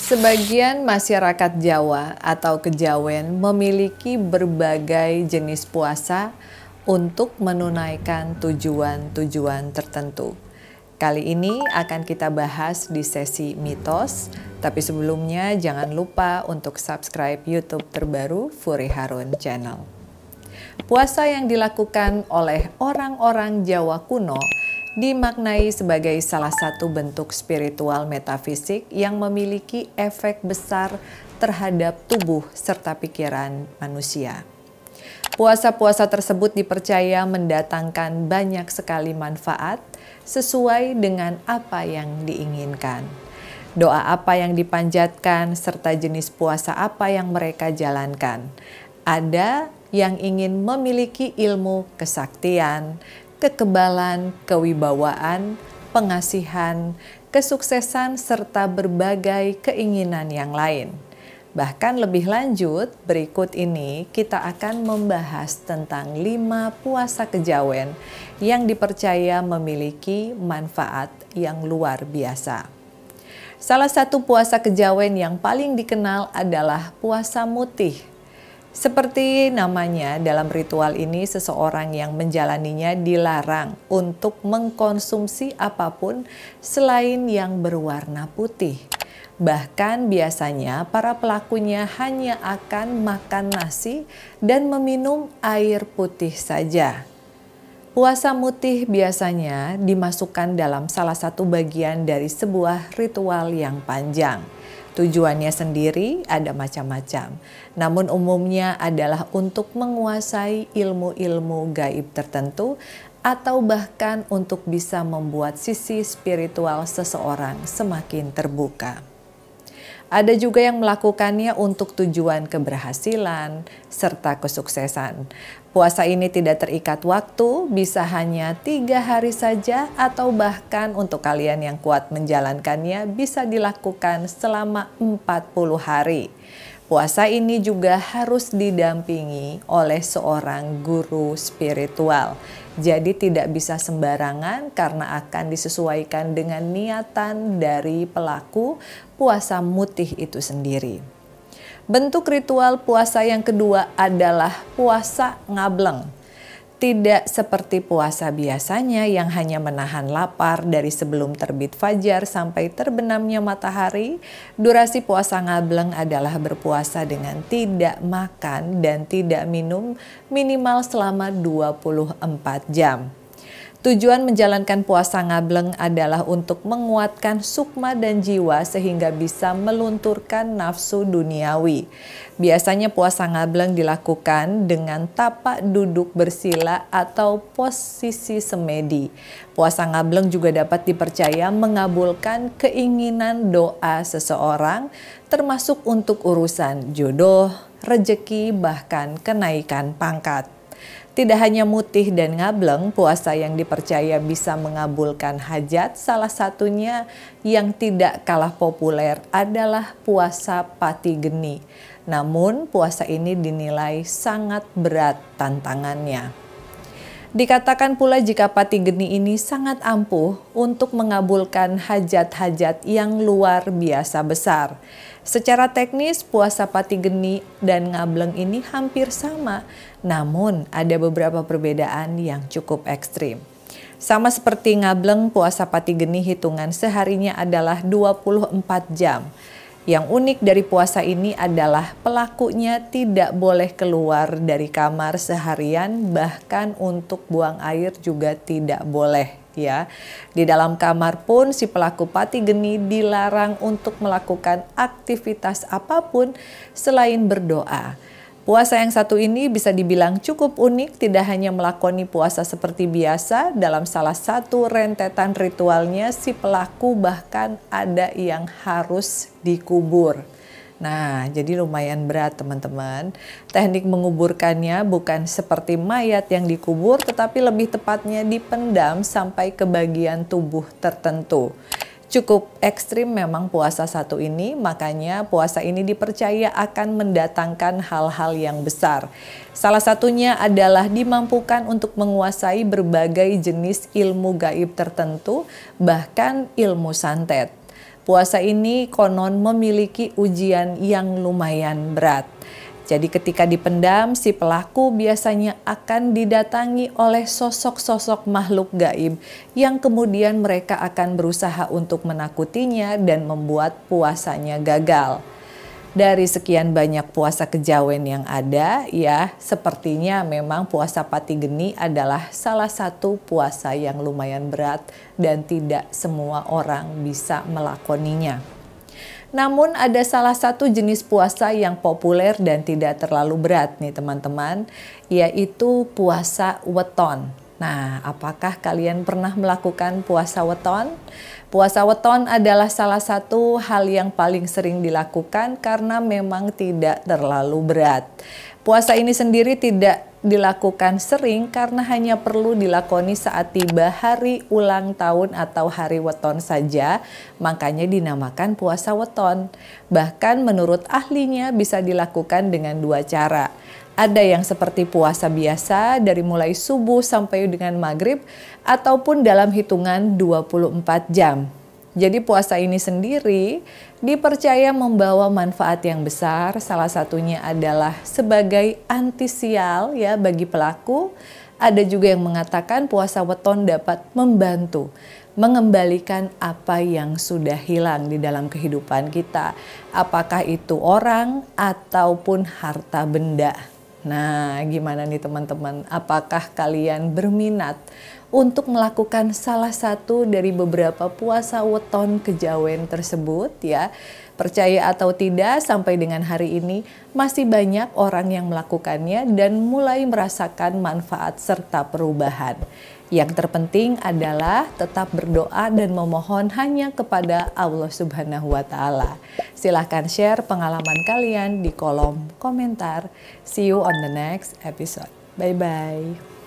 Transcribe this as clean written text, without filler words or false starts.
Sebagian masyarakat Jawa atau Kejawen memiliki berbagai jenis puasa untuk menunaikan tujuan-tujuan tertentu. Kali ini akan kita bahas di sesi mitos, tapi sebelumnya jangan lupa untuk subscribe YouTube terbaru Furi Harun Channel. Puasa yang dilakukan oleh orang-orang Jawa kuno dimaknai sebagai salah satu bentuk spiritual metafisik yang memiliki efek besar terhadap tubuh serta pikiran manusia. Puasa-puasa tersebut dipercaya mendatangkan banyak sekali manfaat sesuai dengan apa yang diinginkan. Doa apa yang dipanjatkan serta jenis puasa apa yang mereka jalankan. Ada yang ingin memiliki ilmu kesaktian, kekebalan, kewibawaan, pengasihan, kesuksesan, serta berbagai keinginan yang lain. Bahkan lebih lanjut, berikut ini kita akan membahas tentang 5 puasa kejawen yang dipercaya memiliki manfaat yang luar biasa. Salah satu puasa kejawen yang paling dikenal adalah puasa mutih. Seperti namanya, dalam ritual ini seseorang yang menjalaninya dilarang untuk mengkonsumsi apapun selain yang berwarna putih. Bahkan biasanya para pelakunya hanya akan makan nasi dan meminum air putih saja. Puasa mutih biasanya dimasukkan dalam salah satu bagian dari sebuah ritual yang panjang. Tujuannya sendiri ada macam-macam, namun umumnya adalah untuk menguasai ilmu-ilmu gaib tertentu atau bahkan untuk bisa membuat sisi spiritual seseorang semakin terbuka. Ada juga yang melakukannya untuk tujuan keberhasilan serta kesuksesan. Puasa ini tidak terikat waktu, bisa hanya 3 hari saja atau bahkan untuk kalian yang kuat menjalankannya bisa dilakukan selama 40 hari. Puasa ini juga harus didampingi oleh seorang guru spiritual. Jadi tidak bisa sembarangan karena akan disesuaikan dengan niatan dari pelaku puasa mutih itu sendiri. Bentuk ritual puasa yang kedua adalah puasa ngableng. Tidak seperti puasa biasanya yang hanya menahan lapar dari sebelum terbit fajar sampai terbenamnya matahari. Durasi puasa ngableng adalah berpuasa dengan tidak makan dan tidak minum minimal selama 24 jam. Tujuan menjalankan puasa ngableng adalah untuk menguatkan sukma dan jiwa sehingga bisa melunturkan nafsu duniawi. Biasanya puasa ngableng dilakukan dengan tapak duduk bersila atau posisi semedi. Puasa ngableng juga dapat dipercaya mengabulkan keinginan doa seseorang, termasuk untuk urusan jodoh, rejeki, bahkan kenaikan pangkat. Tidak hanya mutih dan ngableng, puasa yang dipercaya bisa mengabulkan hajat, salah satunya yang tidak kalah populer adalah puasa pati geni. Namun puasa ini dinilai sangat berat tantangannya. Dikatakan pula jika pati geni ini sangat ampuh untuk mengabulkan hajat-hajat yang luar biasa besar. Secara teknis puasa pati geni dan ngableng ini hampir sama, namun ada beberapa perbedaan yang cukup ekstrim. Sama seperti ngableng, puasa pati geni hitungan seharinya adalah 24 jam. Yang unik dari puasa ini adalah pelakunya tidak boleh keluar dari kamar seharian, bahkan untuk buang air juga tidak boleh. Ya, di dalam kamar pun si pelaku pati geni dilarang untuk melakukan aktivitas apapun selain berdoa. Puasa yang satu ini bisa dibilang cukup unik, tidak hanya melakoni puasa seperti biasa, dalam salah satu rentetan ritualnya si pelaku bahkan ada yang harus dikubur. Nah, jadi lumayan berat teman-teman. Teknik menguburkannya bukan seperti mayat yang dikubur, tetapi lebih tepatnya dipendam sampai ke bagian tubuh tertentu. Cukup ekstrim memang puasa satu ini, makanya puasa ini dipercaya akan mendatangkan hal-hal yang besar. Salah satunya adalah dimampukan untuk menguasai berbagai jenis ilmu gaib tertentu, bahkan ilmu santet. Puasa ini konon memiliki ujian yang lumayan berat. Jadi ketika dipendam, si pelaku biasanya akan didatangi oleh sosok-sosok makhluk gaib yang kemudian mereka akan berusaha untuk menakutinya dan membuat puasanya gagal. Dari sekian banyak puasa kejawen yang ada, ya sepertinya memang puasa Pati Geni adalah salah satu puasa yang lumayan berat dan tidak semua orang bisa melakoninya. Namun ada salah satu jenis puasa yang populer dan tidak terlalu berat nih teman-teman, yaitu puasa weton. Nah, apakah kalian pernah melakukan puasa weton? Puasa weton adalah salah satu hal yang paling sering dilakukan karena memang tidak terlalu berat. Puasa ini sendiri tidak dilakukan sering karena hanya perlu dilakoni saat tiba hari ulang tahun atau hari weton saja, makanya dinamakan puasa weton. Bahkan menurut ahlinya bisa dilakukan dengan dua cara. Ada yang seperti puasa biasa dari mulai subuh sampai dengan maghrib ataupun dalam hitungan 24 jam. Jadi puasa ini sendiri dipercaya membawa manfaat yang besar, salah satunya adalah sebagai antisial ya bagi pelaku. Ada juga yang mengatakan puasa weton dapat membantu mengembalikan apa yang sudah hilang di dalam kehidupan kita. Apakah itu orang ataupun harta benda. Nah, gimana nih teman-teman? Apakah kalian berminat untuk melakukan salah satu dari beberapa puasa weton kejawen tersebut ya? Percaya atau tidak, sampai dengan hari ini masih banyak orang yang melakukannya dan mulai merasakan manfaat serta perubahan. Yang terpenting adalah tetap berdoa dan memohon hanya kepada Allah Subhanahu wa Ta'ala. Silahkan share pengalaman kalian di kolom komentar. See you on the next episode. Bye-bye.